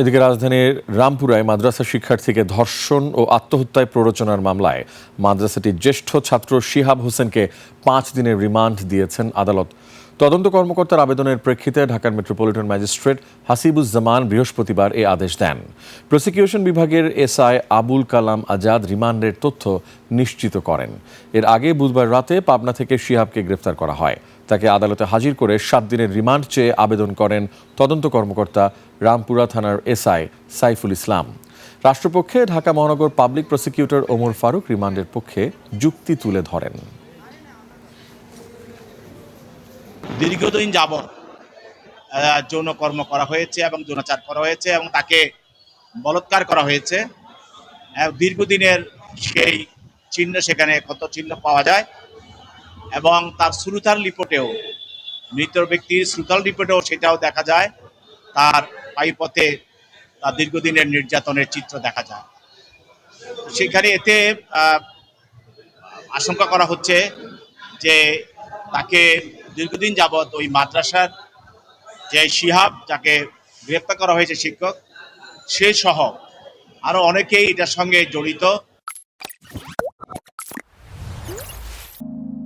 এদিকে রাজধানীর রামপুরায় মাদ্রাসা শিক্ষার্থীকে ধর্ষণ ও আত্মহত্যায় প্ররোচনার মামলায় মাদ্রাসাটির জ্যেষ্ঠ ছাত্র শিহাব হোসেনকে 5 দিনের রিমান্ড দিয়েছেন আদালত। তদন্ত কর্মকর্তার আবেদনের প্রেক্ষিতে ঢাকার মেট্রোপলিটন ম্যাজিস্ট্রেট হাসিবুজ্জামান বৃহস্পতিবার এ আদেশ দেন। প্রসিকিউশন বিভাগের এসআই আবুল কালাম আজাদ রিমান্ডের তথ্য নিশ্চিত করেন। এর আগে বুধবার রাতে পাবনা থেকে শিহাবকে গ্রেফতার করা হয়। তাকে আদালতে হাজির করে 7 দিনের রিমান্ড চেয়ে আবেদন করেন তদন্ত কর্মকর্তা রামপুরা থানার এসআই সাইফুল ইসলাম। রাষ্ট্রপক্ষে ঢাকা মহানগর পাবলিক প্রসিকিউটর ওমর ফারুক রিমান্ডের পক্ষে যুক্তি তুলে ধরেন। দীর্ঘদিন যাবৎ যৌন কর্ম করা হয়েছে এবং যৌনাচার করা হয়েছে এবং তাকে বলাৎকার করা হয়েছে। দীর্ঘদিনের সেই চিহ্ন, সেখানে ক্ষত চিহ্ন পাওয়া যায় এবং তার শ্রুতার রিপোর্টেও, মৃত ব্যক্তির শ্রুতাল রিপোর্টেও সেটাও দেখা যায়। তার পায়ুপথে তার দীর্ঘদিনের নির্যাতনের চিত্র দেখা যায়। সেখানে এতে আশঙ্কা করা হচ্ছে যে তাকে দীর্ঘদিন যাবৎ ওই মাদ্রাসার যে শিহাব, যাকে গ্রেপ্তার করা হয়েছে শিক্ষক, সে সহ আরো অনেকেই এটার সঙ্গে জড়িত।